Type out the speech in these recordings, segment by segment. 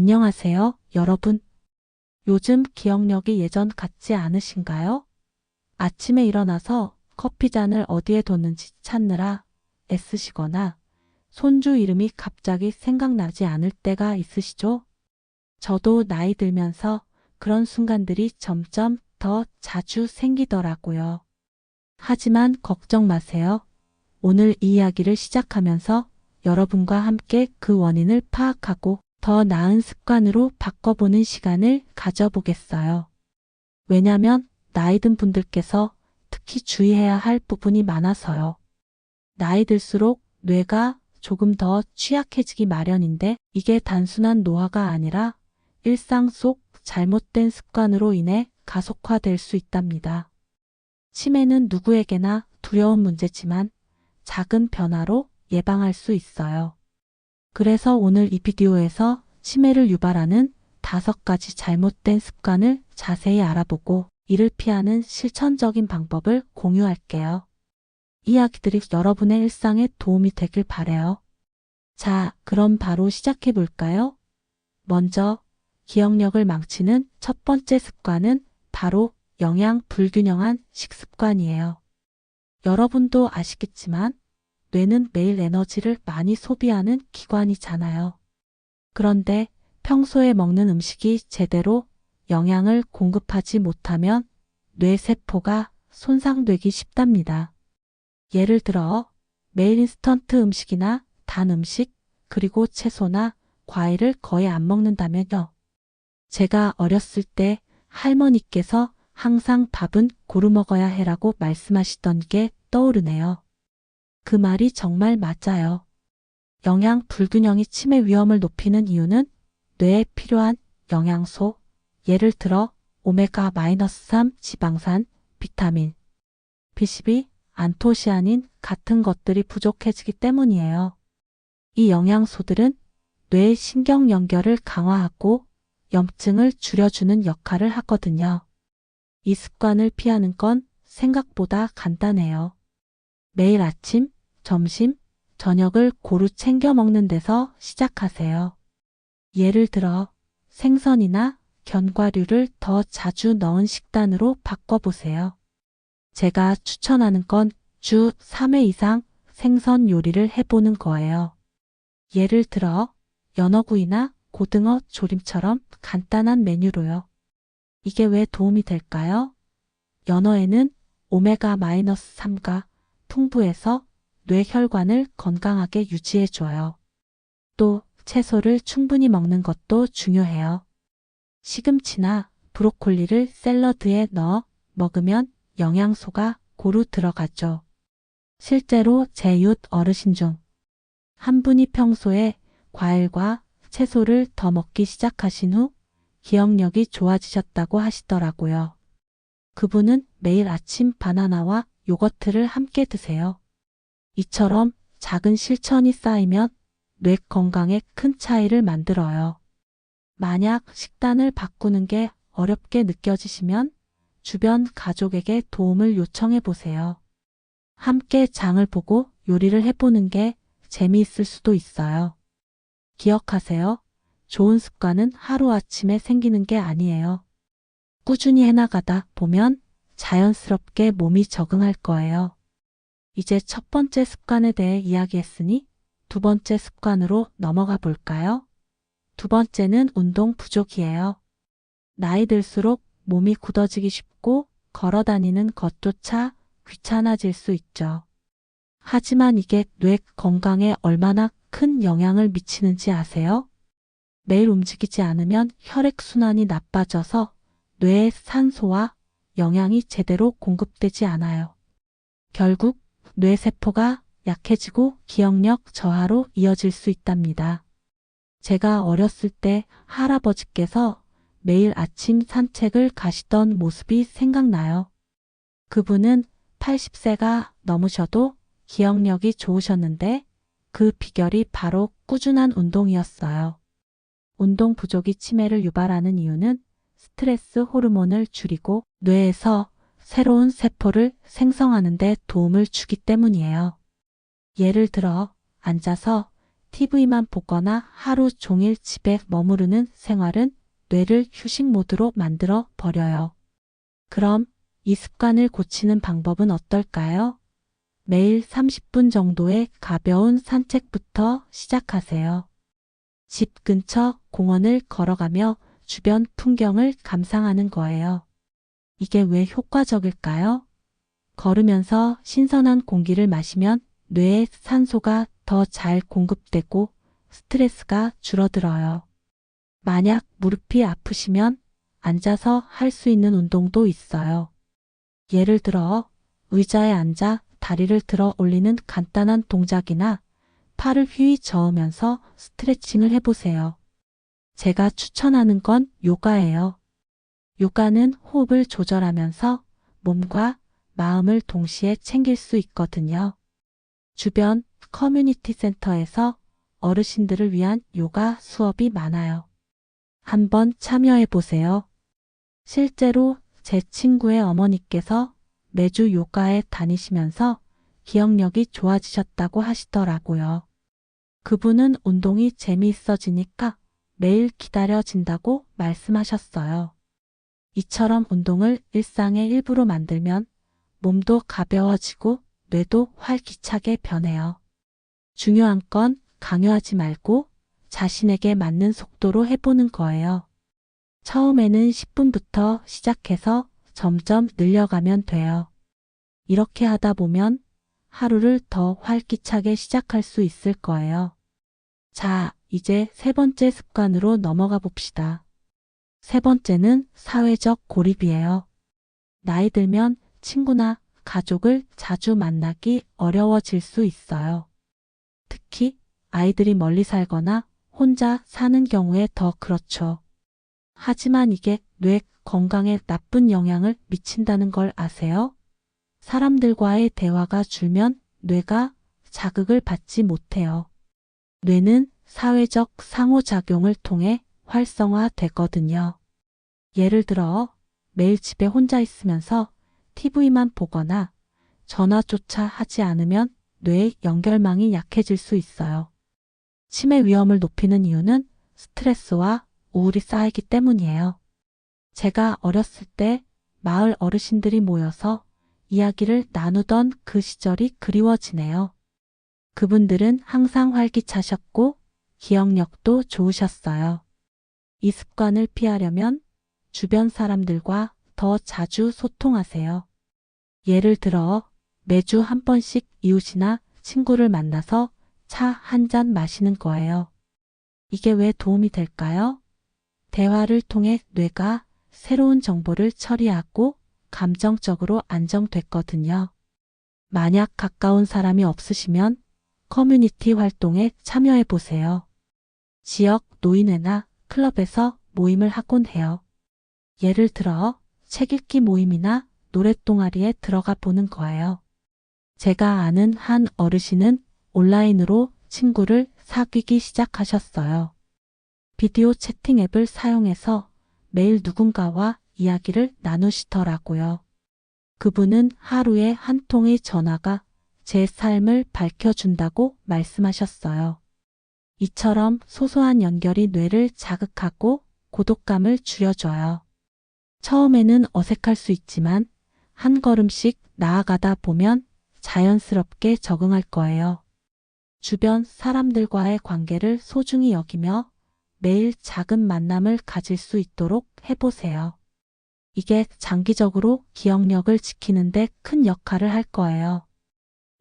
안녕하세요, 여러분. 요즘 기억력이 예전 같지 않으신가요? 아침에 일어나서 커피잔을 어디에 뒀는지 찾느라 애쓰시거나 손주 이름이 갑자기 생각나지 않을 때가 있으시죠? 저도 나이 들면서 그런 순간들이 점점 더 자주 생기더라고요. 하지만 걱정 마세요. 오늘 이 이야기를 시작하면서 여러분과 함께 그 원인을 파악하고 더 나은 습관으로 바꿔보는 시간을 가져보겠어요. 왜냐면 나이 든 분들께서 특히 주의해야 할 부분이 많아서요. 나이 들수록 뇌가 조금 더 취약해지기 마련인데 이게 단순한 노화가 아니라 일상 속 잘못된 습관으로 인해 가속화될 수 있답니다. 치매는 누구에게나 두려운 문제지만 작은 변화로 예방할 수 있어요. 그래서 오늘 이 비디오에서 치매를 유발하는 5가지 잘못된 습관을 자세히 알아보고 이를 피하는 실천적인 방법을 공유할게요. 이야기들이 여러분의 일상에 도움이 되길 바라요. 자, 그럼 바로 시작해 볼까요? 먼저 기억력을 망치는 첫 번째 습관은 바로 영양 불균형한 식습관이에요. 여러분도 아시겠지만 뇌는 매일 에너지를 많이 소비하는 기관이잖아요. 그런데 평소에 먹는 음식이 제대로 영양을 공급하지 못하면 뇌 세포가 손상되기 쉽답니다. 예를 들어 매일 인스턴트 음식이나 단 음식, 그리고 채소나 과일을 거의 안 먹는다면요. 제가 어렸을 때 할머니께서 항상 밥은 고루 먹어야 해라고 말씀하시던 게 떠오르네요. 그 말이 정말 맞아요. 영양 불균형이 치매 위험을 높이는 이유는 뇌에 필요한 영양소, 예를 들어 오메가-3 지방산, 비타민, B12, 안토시아닌 같은 것들이 부족해지기 때문이에요. 이 영양소들은 뇌의 신경 연결을 강화하고 염증을 줄여주는 역할을 하거든요. 이 습관을 피하는 건 생각보다 간단해요. 매일 아침, 점심, 저녁을 고루 챙겨 먹는 데서 시작하세요. 예를 들어 생선이나 견과류를 더 자주 넣은 식단으로 바꿔보세요. 제가 추천하는 건 주 3회 이상 생선 요리를 해보는 거예요. 예를 들어 연어구이나 고등어 조림처럼 간단한 메뉴로요. 이게 왜 도움이 될까요? 연어에는 오메가-3가 풍부해서 뇌혈관을 건강하게 유지해줘요. 또 채소를 충분히 먹는 것도 중요해요. 시금치나 브로콜리를 샐러드에 넣어 먹으면 영양소가 고루 들어가죠. 실제로 제 이웃 어르신 중 한 분이 평소에 과일과 채소를 더 먹기 시작하신 후 기억력이 좋아지셨다고 하시더라고요. 그분은 매일 아침 바나나와 요거트를 함께 드세요. 이처럼 작은 실천이 쌓이면 뇌 건강에 큰 차이를 만들어요. 만약 식단을 바꾸는 게 어렵게 느껴지시면 주변 가족에게 도움을 요청해 보세요. 함께 장을 보고 요리를 해보는 게 재미있을 수도 있어요. 기억하세요. 좋은 습관은 하루아침에 생기는 게 아니에요. 꾸준히 해나가다 보면 자연스럽게 몸이 적응할 거예요. 이제 첫 번째 습관에 대해 이야기했으니 두 번째 습관으로 넘어가 볼까요? 두 번째는 운동 부족이에요. 나이 들수록 몸이 굳어지기 쉽고 걸어 다니는 것조차 귀찮아질 수 있죠. 하지만 이게 뇌 건강에 얼마나 큰 영향을 미치는지 아세요? 매일 움직이지 않으면 혈액순환이 나빠져서 뇌에 산소와 영양이 제대로 공급되지 않아요. 결국 뇌세포가 약해지고 기억력 저하로 이어질 수 있답니다. 제가 어렸을 때 할아버지께서 매일 아침 산책을 가시던 모습이 생각나요. 그분은 80세가 넘으셔도 기억력이 좋으셨는데 그 비결이 바로 꾸준한 운동이었어요. 운동 부족이 치매를 유발하는 이유는 스트레스 호르몬을 줄이고 뇌에서 새로운 세포를 생성하는 데 도움을 주기 때문이에요. 예를 들어 앉아서 TV만 보거나 하루 종일 집에 머무르는 생활은 뇌를 휴식 모드로 만들어 버려요. 그럼 이 습관을 고치는 방법은 어떨까요? 매일 30분 정도의 가벼운 산책부터 시작하세요. 집 근처 공원을 걸어가며 주변 풍경을 감상하는 거예요. 이게 왜 효과적일까요? 걸으면서 신선한 공기를 마시면 뇌에 산소가 더 잘 공급되고 스트레스가 줄어들어요. 만약 무릎이 아프시면 앉아서 할 수 있는 운동도 있어요. 예를 들어 의자에 앉아 다리를 들어 올리는 간단한 동작이나 팔을 휘 저으면서 스트레칭을 해보세요. 제가 추천하는 건 요가예요. 요가는 호흡을 조절하면서 몸과 마음을 동시에 챙길 수 있거든요. 주변 커뮤니티 센터에서 어르신들을 위한 요가 수업이 많아요. 한번 참여해 보세요. 실제로 제 친구의 어머니께서 매주 요가에 다니시면서 기억력이 좋아지셨다고 하시더라고요. 그분은 운동이 재미있어지니까 매일 기다려진다고 말씀하셨어요. 이처럼 운동을 일상의 일부로 만들면 몸도 가벼워지고 뇌도 활기차게 변해요. 중요한 건 강요하지 말고 자신에게 맞는 속도로 해보는 거예요. 처음에는 10분부터 시작해서 점점 늘려가면 돼요. 이렇게 하다 보면 하루를 더 활기차게 시작할 수 있을 거예요. 자, 이제 세 번째 습관으로 넘어가 봅시다. 세 번째는 사회적 고립이에요. 나이 들면 친구나 가족을 자주 만나기 어려워질 수 있어요. 특히 아이들이 멀리 살거나 혼자 사는 경우에 더 그렇죠. 하지만 이게 뇌 건강에 나쁜 영향을 미친다는 걸 아세요? 사람들과의 대화가 줄면 뇌가 자극을 받지 못해요. 뇌는 사회적 상호작용을 통해 활성화되거든요. 예를 들어 매일 집에 혼자 있으면서 TV만 보거나 전화조차 하지 않으면 뇌의 연결망이 약해질 수 있어요. 치매 위험을 높이는 이유는 스트레스와 우울이 쌓이기 때문이에요. 제가 어렸을 때 마을 어르신들이 모여서 이야기를 나누던 그 시절이 그리워지네요. 그분들은 항상 활기차셨고 기억력도 좋으셨어요. 이 습관을 피하려면 주변 사람들과 더 자주 소통하세요. 예를 들어 매주 한 번씩 이웃이나 친구를 만나서 차 한 잔 마시는 거예요. 이게 왜 도움이 될까요? 대화를 통해 뇌가 새로운 정보를 처리하고 감정적으로 안정됐거든요. 만약 가까운 사람이 없으시면 커뮤니티 활동에 참여해 보세요. 지역 노인회나 클럽에서 모임을 하곤 해요. 예를 들어 책 읽기 모임이나 노래 동아리에 들어가 보는 거예요. 제가 아는 한 어르신은 온라인으로 친구를 사귀기 시작하셨어요. 비디오 채팅 앱을 사용해서 매일 누군가와 이야기를 나누시더라고요. 그분은 하루에 한 통의 전화가 제 삶을 밝혀준다고 말씀하셨어요. 이처럼 소소한 연결이 뇌를 자극하고 고독감을 줄여줘요. 처음에는 어색할 수 있지만 한 걸음씩 나아가다 보면 자연스럽게 적응할 거예요. 주변 사람들과의 관계를 소중히 여기며 매일 작은 만남을 가질 수 있도록 해보세요. 이게 장기적으로 기억력을 지키는데 큰 역할을 할 거예요.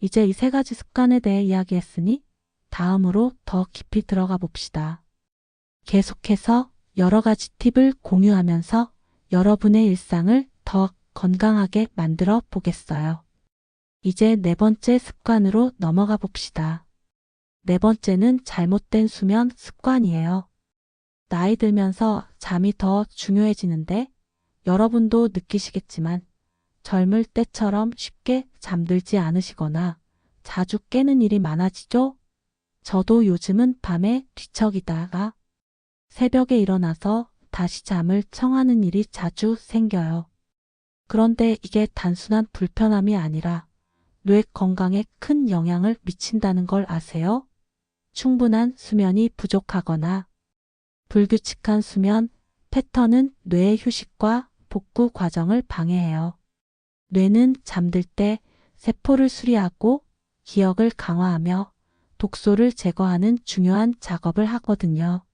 이제 이 세 가지 습관에 대해 이야기했으니 다음으로 더 깊이 들어가 봅시다. 계속해서 여러 가지 팁을 공유하면서 여러분의 일상을 더 건강하게 만들어 보겠어요. 이제 네 번째 습관으로 넘어가 봅시다. 네 번째는 잘못된 수면 습관이에요. 나이 들면서 잠이 더 중요해지는데 여러분도 느끼시겠지만 젊을 때처럼 쉽게 잠들지 않으시거나 자주 깨는 일이 많아지죠? 저도 요즘은 밤에 뒤척이다가 새벽에 일어나서 다시 잠을 청하는 일이 자주 생겨요. 그런데 이게 단순한 불편함이 아니라 뇌 건강에 큰 영향을 미친다는 걸 아세요? 충분한 수면이 부족하거나 불규칙한 수면 패턴은 뇌의 휴식과 복구 과정을 방해해요. 뇌는 잠들 때 세포를 수리하고 기억을 강화하며 독소를 제거하는 중요한 작업을 하거든요.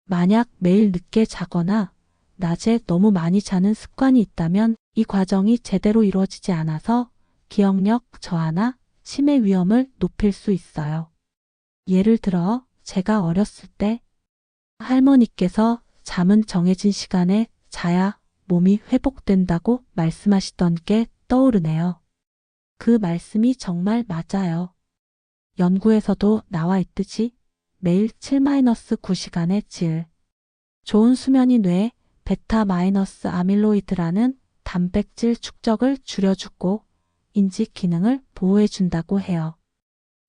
만약 매일 늦게 자거나 낮에 너무 많이 자는 습관이 있다면 이 과정이 제대로 이루어지지 않아서 기억력 저하나 치매 위험을 높일 수 있어요. 예를 들어 제가 어렸을 때 할머니께서 잠은 정해진 시간에 자야 몸이 회복된다고 말씀하시던 게 떠오르네요. 그 말씀이 정말 맞아요. 연구에서도 나와 있듯이 매일 7-9시간의 질 좋은 수면이 뇌 베타-아밀로이드라는 단백질 축적을 줄여주고 인지 기능을 보호해준다고 해요.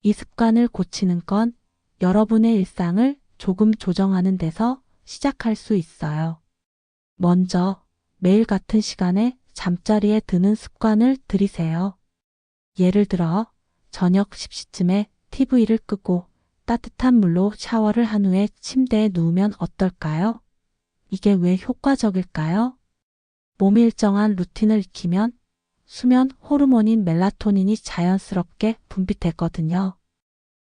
이 습관을 고치는 건 여러분의 일상을 조금 조정하는 데서 시작할 수 있어요. 먼저 매일 같은 시간에 잠자리에 드는 습관을 들이세요. 예를 들어 저녁 10시쯤에 TV를 끄고 따뜻한 물로 샤워를 한 후에 침대에 누우면 어떨까요? 이게 왜 효과적일까요? 몸이 일정한 루틴을 익히면 수면 호르몬인 멜라토닌이 자연스럽게 분비되거든요.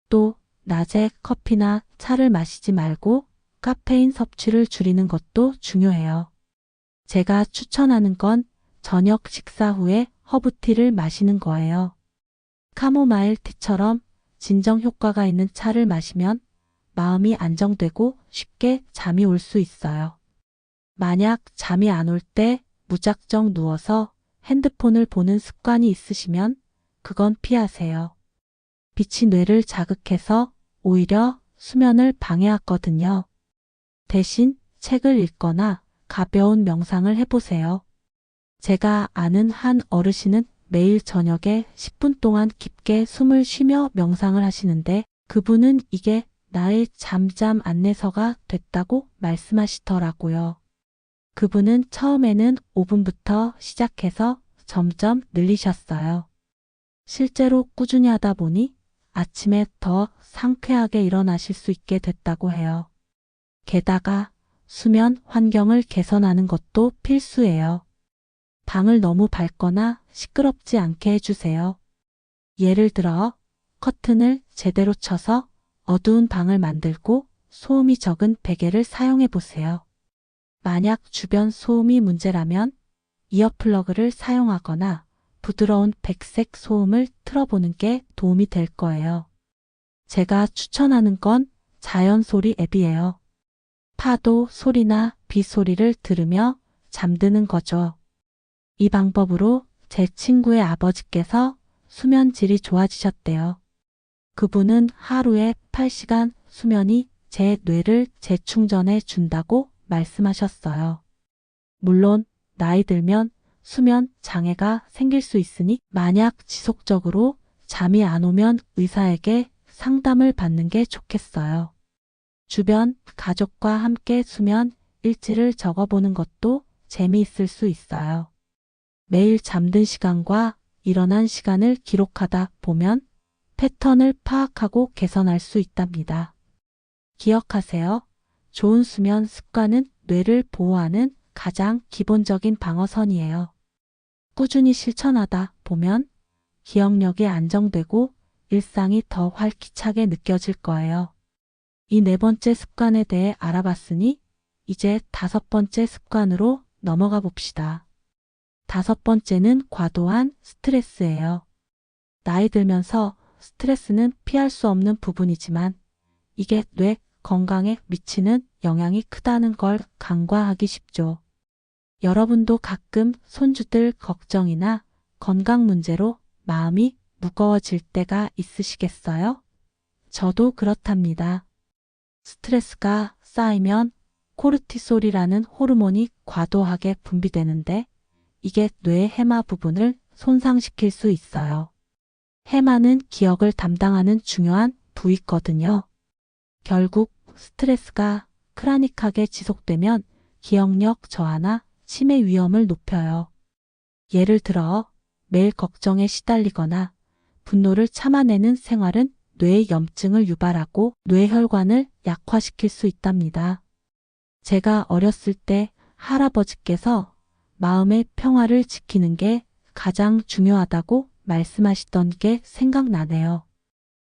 또 낮에 커피나 차를 마시지 말고 카페인 섭취를 줄이는 것도 중요해요. 제가 추천하는 건 저녁 식사 후에 허브티를 마시는 거예요. 카모마일 티처럼 진정 효과가 있는 차를 마시면 마음이 안정되고 쉽게 잠이 올 수 있어요. 만약 잠이 안 올 때 무작정 누워서 핸드폰을 보는 습관이 있으시면 그건 피하세요. 빛이 뇌를 자극해서 오히려 수면을 방해하거든요. 대신 책을 읽거나 가벼운 명상을 해보세요. 제가 아는 한 어르신은 매일 저녁에 10분 동안 깊게 숨을 쉬며 명상을 하시는데 그분은 이게 나의 잠잠 안내서가 됐다고 말씀하시더라고요. 그분은 처음에는 5분부터 시작해서 점점 늘리셨어요. 실제로 꾸준히 하다 보니 아침에 더 상쾌하게 일어나실 수 있게 됐다고 해요. 게다가 수면 환경을 개선하는 것도 필수예요. 방을 너무 밝거나 시끄럽지 않게 해주세요. 예를 들어 커튼을 제대로 쳐서 어두운 방을 만들고 소음이 적은 베개를 사용해 보세요. 만약 주변 소음이 문제라면 이어플러그를 사용하거나 부드러운 백색 소음을 틀어보는 게 도움이 될 거예요. 제가 추천하는 건 자연 소리 앱이에요. 파도 소리나 비 소리를 들으며 잠드는 거죠. 이 방법으로 제 친구의 아버지께서 수면 질이 좋아지셨대요. 그분은 하루에 8시간 수면이 제 뇌를 재충전해 준다고 말씀하셨어요. 물론 나이 들면 수면 장애가 생길 수 있으니 만약 지속적으로 잠이 안 오면 의사에게 상담을 받는 게 좋겠어요. 주변 가족과 함께 수면 일지를 적어보는 것도 재미있을 수 있어요. 매일 잠든 시간과 일어난 시간을 기록하다 보면 패턴을 파악하고 개선할 수 있답니다. 기억하세요. 좋은 수면 습관은 뇌를 보호하는 가장 기본적인 방어선이에요. 꾸준히 실천하다 보면 기억력이 안정되고 일상이 더 활기차게 느껴질 거예요. 이 4번째 습관에 대해 알아봤으니 이제 5번째 습관으로 넘어가 봅시다. 5번째는 과도한 스트레스예요. 나이 들면서 스트레스는 피할 수 없는 부분이지만 이게 뇌 건강에 미치는 영향이 크다는 걸 간과하기 쉽죠. 여러분도 가끔 손주들 걱정이나 건강 문제로 마음이 무거워질 때가 있으시겠어요? 저도 그렇답니다. 스트레스가 쌓이면 코르티솔이라는 호르몬이 과도하게 분비되는데 이게 뇌의 해마 부분을 손상시킬 수 있어요. 해마는 기억을 담당하는 중요한 부위거든요. 결국 스트레스가 크로닉하게 지속되면 기억력 저하나 치매 위험을 높여요. 예를 들어 매일 걱정에 시달리거나 분노를 참아내는 생활은 뇌의 염증을 유발하고 뇌혈관을 약화시킬 수 있답니다. 제가 어렸을 때 할아버지께서 마음의 평화를 지키는 게 가장 중요하다고 말씀하시던 게 생각나네요.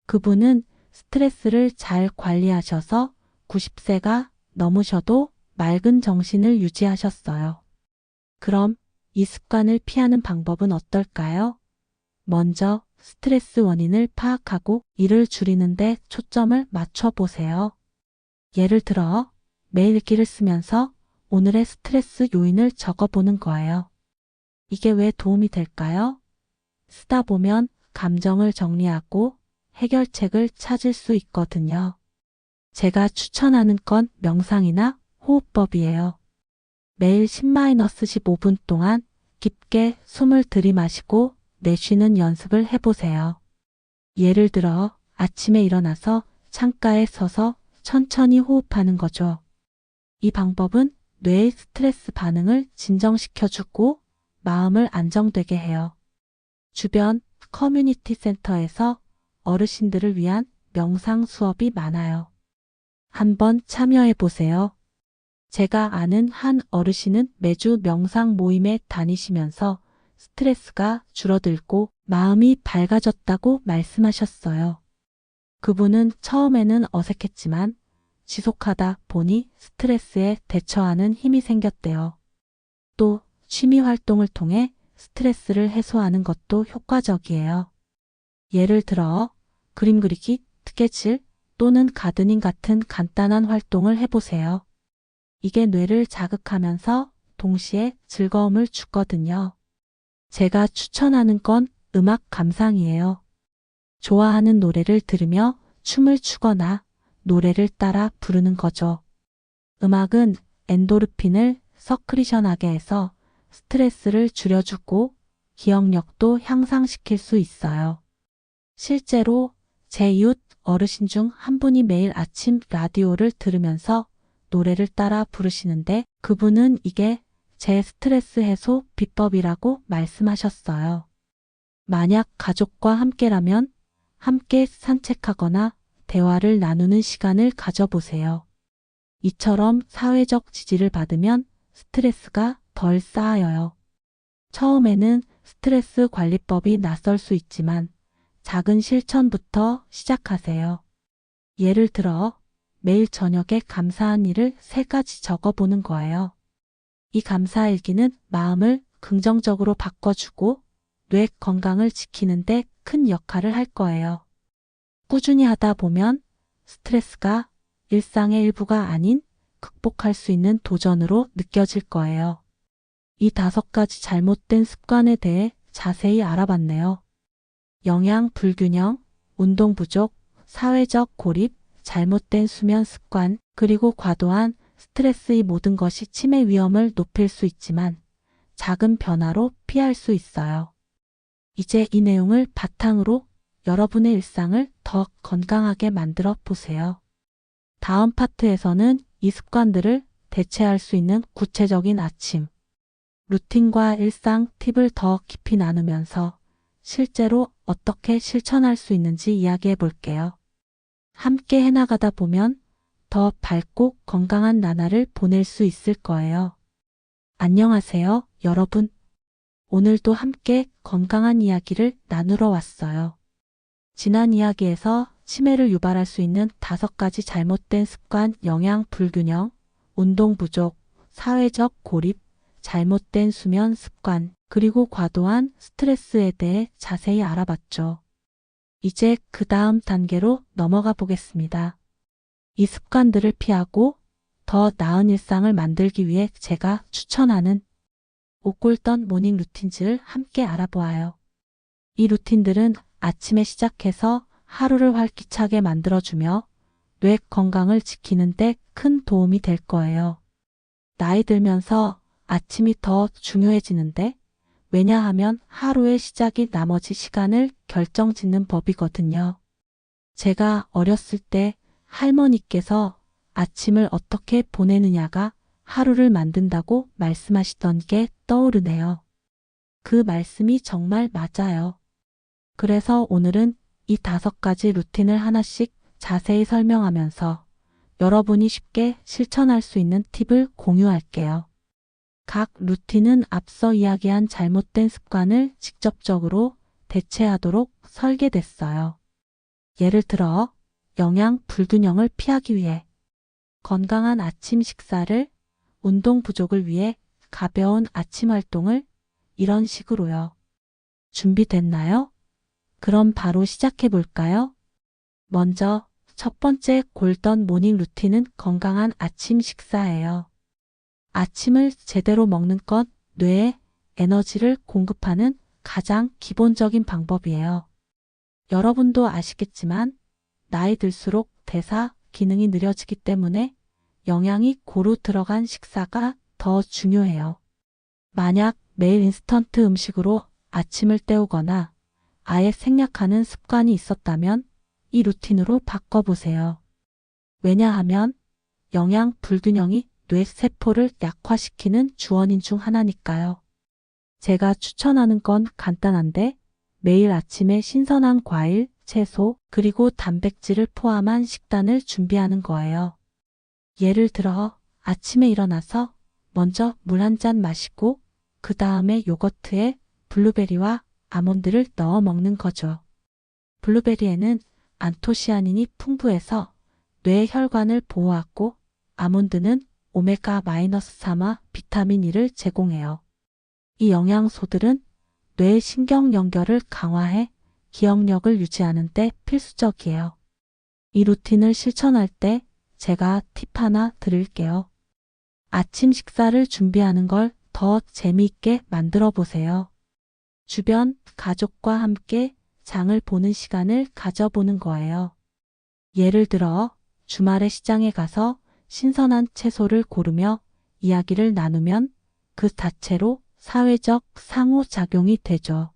그분은 스트레스를 잘 관리하셔서 90세가 넘으셔도 맑은 정신을 유지하셨어요. 그럼 이 습관을 피하는 방법은 어떨까요? 먼저 스트레스 원인을 파악하고 이를 줄이는 데 초점을 맞춰 보세요. 예를 들어 매일 일기를 쓰면서 오늘의 스트레스 요인을 적어보는 거예요. 이게 왜 도움이 될까요? 쓰다 보면 감정을 정리하고 해결책을 찾을 수 있거든요. 제가 추천하는 건 명상이나 호흡법이에요. 매일 10-15분 동안 깊게 숨을 들이마시고 내쉬는 연습을 해보세요. 예를 들어 아침에 일어나서 창가에 서서 천천히 호흡하는 거죠. 이 방법은 뇌의 스트레스 반응을 진정시켜주고 마음을 안정되게 해요. 주변 커뮤니티 센터에서 어르신들을 위한 명상 수업이 많아요. 한번 참여해 보세요. 제가 아는 한 어르신은 매주 명상 모임에 다니시면서 스트레스가 줄어들고 마음이 밝아졌다고 말씀하셨어요. 그분은 처음에는 어색했지만 지속하다 보니 스트레스에 대처하는 힘이 생겼대요. 또 취미 활동을 통해 스트레스를 해소하는 것도 효과적이에요. 예를 들어 그림 그리기, 스케치 또는 가드닝 같은 간단한 활동을 해보세요. 이게 뇌를 자극하면서 동시에 즐거움을 주거든요. 제가 추천하는 건 음악 감상이에요. 좋아하는 노래를 들으며 춤을 추거나 노래를 따라 부르는 거죠. 음악은 엔도르핀을 서크리션하게 해서 스트레스를 줄여주고 기억력도 향상시킬 수 있어요. 실제로 제 이웃 어르신 중 한 분이 매일 아침 라디오를 들으면서 노래를 따라 부르시는데 그분은 이게 제 스트레스 해소 비법이라고 말씀하셨어요. 만약 가족과 함께라면 함께 산책하거나 대화를 나누는 시간을 가져보세요. 이처럼 사회적 지지를 받으면 스트레스가 덜 쌓여요. 처음에는 스트레스 관리법이 낯설 수 있지만 작은 실천부터 시작하세요. 예를 들어 매일 저녁에 감사한 일을 3가지 적어보는 거예요. 이 감사일기는 마음을 긍정적으로 바꿔주고 뇌 건강을 지키는 데 큰 역할을 할 거예요. 꾸준히 하다 보면 스트레스가 일상의 일부가 아닌 극복할 수 있는 도전으로 느껴질 거예요. 이 5가지 잘못된 습관에 대해 자세히 알아봤네요. 영양 불균형, 운동 부족, 사회적 고립, 잘못된 수면 습관, 그리고 과도한 스트레스 이 모든 것이 치매 위험을 높일 수 있지만 작은 변화로 피할 수 있어요. 이제 이 내용을 바탕으로 여러분의 일상을 더 건강하게 만들어 보세요. 다음 파트에서는 이 습관들을 대체할 수 있는 구체적인 아침 루틴과 일상 팁을 더 깊이 나누면서 실제로 어떻게 실천할 수 있는지 이야기해 볼게요. 함께 해나가다 보면 더 밝고 건강한 나날을 보낼 수 있을 거예요. 안녕하세요, 여러분. 오늘도 함께 건강한 이야기를 나누러 왔어요. 지난 이야기에서 치매를 유발할 수 있는 5가지 잘못된 습관, 영양 불균형, 운동 부족, 사회적 고립, 잘못된 수면 습관, 그리고 과도한 스트레스에 대해 자세히 알아봤죠. 이제 그 다음 단계로 넘어가 보겠습니다. 이 습관들을 피하고 더 나은 일상을 만들기 위해 제가 추천하는 5골든 모닝 루틴즈를 함께 알아보아요. 이 루틴들은 아침에 시작해서 하루를 활기차게 만들어주며 뇌 건강을 지키는 데 큰 도움이 될 거예요. 나이 들면서 아침이 더 중요해지는데 왜냐하면 하루의 시작이 나머지 시간을 결정짓는 법이거든요. 제가 어렸을 때 할머니께서 아침을 어떻게 보내느냐가 하루를 만든다고 말씀하시던 게 떠오르네요. 그 말씀이 정말 맞아요. 그래서 오늘은 이 5가지 루틴을 하나씩 자세히 설명하면서 여러분이 쉽게 실천할 수 있는 팁을 공유할게요. 각 루틴은 앞서 이야기한 잘못된 습관을 직접적으로 대체하도록 설계됐어요. 예를 들어 영양 불균형을 피하기 위해 건강한 아침 식사를, 운동 부족을 위해 가벼운 아침 활동을, 이런 식으로요. 준비됐나요? 그럼 바로 시작해 볼까요? 먼저 첫 번째 골든 모닝 루틴은 건강한 아침 식사예요. 아침을 제대로 먹는 건 뇌에 에너지를 공급하는 가장 기본적인 방법이에요. 여러분도 아시겠지만 나이 들수록 대사 기능이 느려지기 때문에 영양이 고루 들어간 식사가 더 중요해요. 만약 매일 인스턴트 음식으로 아침을 때우거나 아예 생략하는 습관이 있었다면 이 루틴으로 바꿔보세요. 왜냐하면 영양 불균형이 뇌 세포를 약화시키는 주원인 중 하나니까요. 제가 추천하는 건 간단한데 매일 아침에 신선한 과일, 채소, 그리고 단백질을 포함한 식단을 준비하는 거예요. 예를 들어 아침에 일어나서 먼저 물 한 잔 마시고 그 다음에 요거트에 블루베리와 아몬드를 넣어 먹는 거죠. 블루베리에는 안토시아닌이 풍부해서 뇌 혈관을 보호하고 아몬드는 오메가-3와 비타민 E를 제공해요. 이 영양소들은 뇌 신경 연결을 강화해 기억력을 유지하는 데 필수적이에요. 이 루틴을 실천할 때 제가 팁 하나 드릴게요. 아침 식사를 준비하는 걸 더 재미있게 만들어 보세요. 주변 가족과 함께 장을 보는 시간을 가져보는 거예요. 예를 들어 주말에 시장에 가서 신선한 채소를 고르며 이야기를 나누면 그 자체로 사회적 상호작용이 되죠.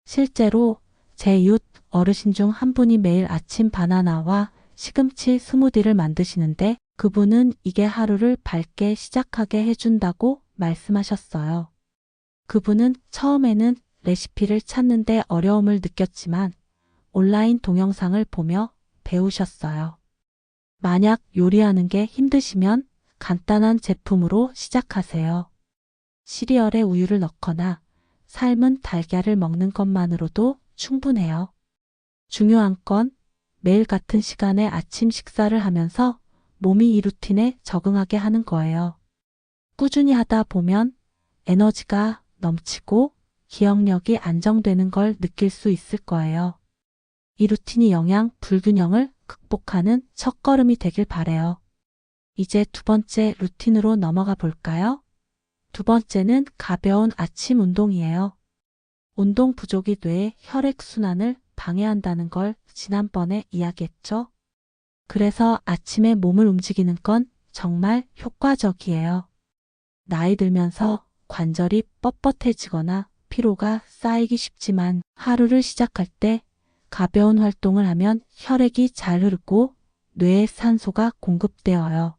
실제로 제 이웃 어르신 중 한 분이 매일 아침 바나나와 시금치 스무디를 만드시는데 그분은 이게 하루를 밝게 시작하게 해준다고 말씀하셨어요. 그분은 처음에는 레시피를 찾는데 어려움을 느꼈지만 온라인 동영상을 보며 배우셨어요. 만약 요리하는 게 힘드시면 간단한 제품으로 시작하세요. 시리얼에 우유를 넣거나 삶은 달걀을 먹는 것만으로도 충분해요. 중요한 건 매일 같은 시간에 아침 식사를 하면서 몸이 이 루틴에 적응하게 하는 거예요. 꾸준히 하다 보면 에너지가 넘치고 기억력이 안정되는 걸 느낄 수 있을 거예요. 이 루틴이 영양 불균형을 극복하는 첫걸음이 되길 바래요. 이제 두 번째 루틴으로 넘어가 볼까요? 두 번째는 가벼운 아침 운동이에요. 운동 부족이 뇌의 혈액순환을 방해한다는 걸 지난번에 이야기했죠? 그래서 아침에 몸을 움직이는 건 정말 효과적이에요. 나이 들면서 관절이 뻣뻣해지거나 피로가 쌓이기 쉽지만 하루를 시작할 때 가벼운 활동을 하면 혈액이 잘 흐르고 뇌에 산소가 공급되어요.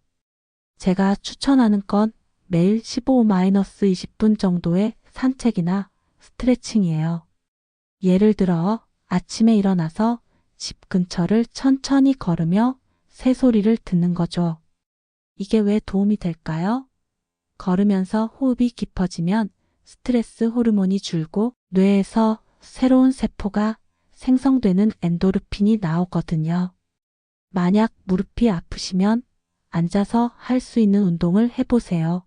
제가 추천하는 건 매일 15-20분 정도의 산책이나 스트레칭이에요. 예를 들어 아침에 일어나서 집 근처를 천천히 걸으며 새소리를 듣는 거죠. 이게 왜 도움이 될까요? 걸으면서 호흡이 깊어지면 스트레스 호르몬이 줄고 뇌에서 새로운 세포가 생성되는 엔도르핀이 나오거든요. 만약 무릎이 아프시면 앉아서 할 수 있는 운동을 해보세요.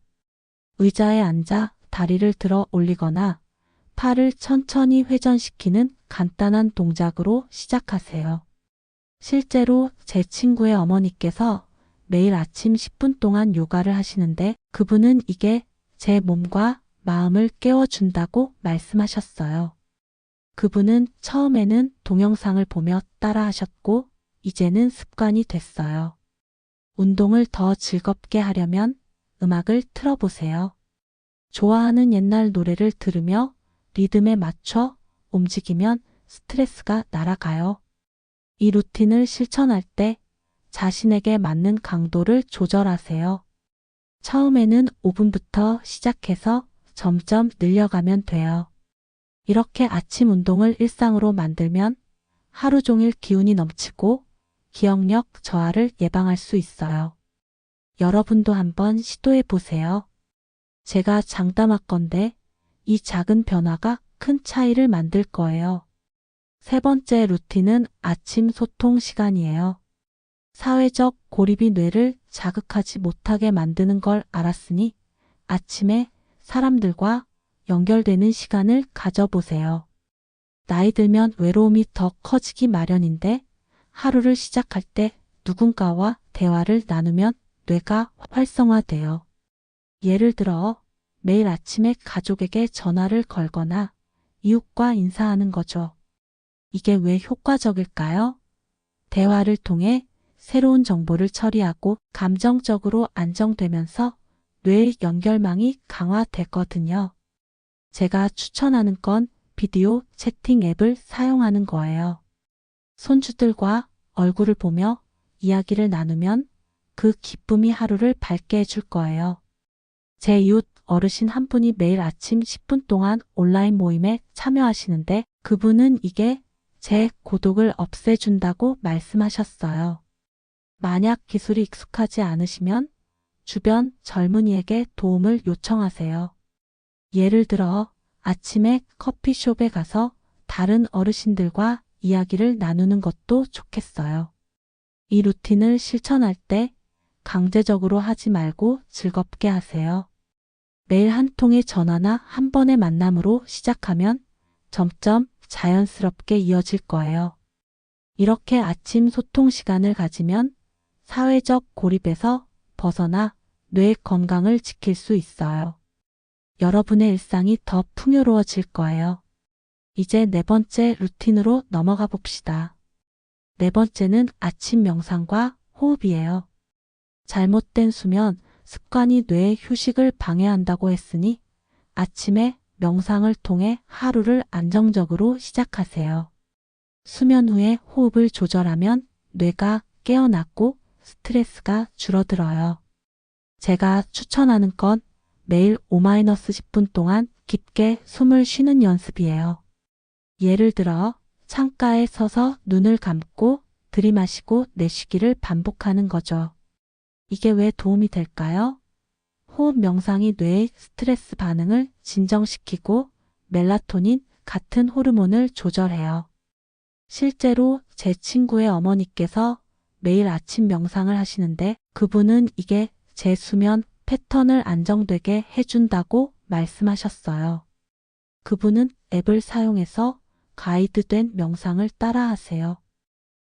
의자에 앉아 다리를 들어 올리거나 팔을 천천히 회전시키는 간단한 동작으로 시작하세요. 실제로 제 친구의 어머니께서 매일 아침 10분 동안 요가를 하시는데 그분은 이게 제 몸과 마음을 깨워준다고 말씀하셨어요. 그분은 처음에는 동영상을 보며 따라 하셨고 이제는 습관이 됐어요. 운동을 더 즐겁게 하려면 음악을 틀어보세요. 좋아하는 옛날 노래를 들으며 리듬에 맞춰 움직이면 스트레스가 날아가요. 이 루틴을 실천할 때 자신에게 맞는 강도를 조절하세요. 처음에는 5분부터 시작해서 점점 늘려가면 돼요. 이렇게 아침 운동을 일상으로 만들면 하루 종일 기운이 넘치고 기억력 저하를 예방할 수 있어요. 여러분도 한번 시도해 보세요. 제가 장담하건대 이 작은 변화가 큰 차이를 만들 거예요. 세 번째 루틴은 아침 소통 시간이에요. 사회적 고립이 뇌를 자극하지 못하게 만드는 걸 알았으니 아침에 사람들과 연결되는 시간을 가져보세요. 나이 들면 외로움이 더 커지기 마련인데 하루를 시작할 때 누군가와 대화를 나누면 뇌가 활성화돼요. 예를 들어 매일 아침에 가족에게 전화를 걸거나 이웃과 인사하는 거죠. 이게 왜 효과적일까요? 대화를 통해 새로운 정보를 처리하고 감정적으로 안정되면서 뇌의 연결망이 강화되거든요. 제가 추천하는 건 비디오 채팅 앱을 사용하는 거예요. 손주들과 얼굴을 보며 이야기를 나누면 그 기쁨이 하루를 밝게 해줄 거예요. 제 이웃 어르신 한 분이 매일 아침 10분 동안 온라인 모임에 참여하시는데 그분은 이게 제 고독을 없애준다고 말씀하셨어요. 만약 기술이 익숙하지 않으시면 주변 젊은이에게 도움을 요청하세요. 예를 들어 아침에 커피숍에 가서 다른 어르신들과 이야기를 나누는 것도 좋겠어요. 이 루틴을 실천할 때 강제적으로 하지 말고 즐겁게 하세요. 매일 한 통의 전화나 한 번의 만남으로 시작하면 점점 자연스럽게 이어질 거예요. 이렇게 아침 소통 시간을 가지면 사회적 고립에서 벗어나 뇌 건강을 지킬 수 있어요. 여러분의 일상이 더 풍요로워질 거예요. 이제 네 번째 루틴으로 넘어가 봅시다. 네 번째는 아침 명상과 호흡이에요. 잘못된 수면 습관이 뇌의 휴식을 방해한다고 했으니 아침에 명상을 통해 하루를 안정적으로 시작하세요. 수면 후에 호흡을 조절하면 뇌가 깨어났고 스트레스가 줄어들어요. 제가 추천하는 건 매일 5-10분 동안 깊게 숨을 쉬는 연습이에요. 예를 들어 창가에 서서 눈을 감고 들이마시고 내쉬기를 반복하는 거죠. 이게 왜 도움이 될까요? 호흡 명상이 뇌의 스트레스 반응을 진정시키고 멜라토닌 같은 호르몬을 조절해요. 실제로 제 친구의 어머니께서 매일 아침 명상을 하시는데 그분은 이게 제 수면 패턴을 안정되게 해준다고 말씀하셨어요. 그분은 앱을 사용해서 가이드된 명상을 따라하세요.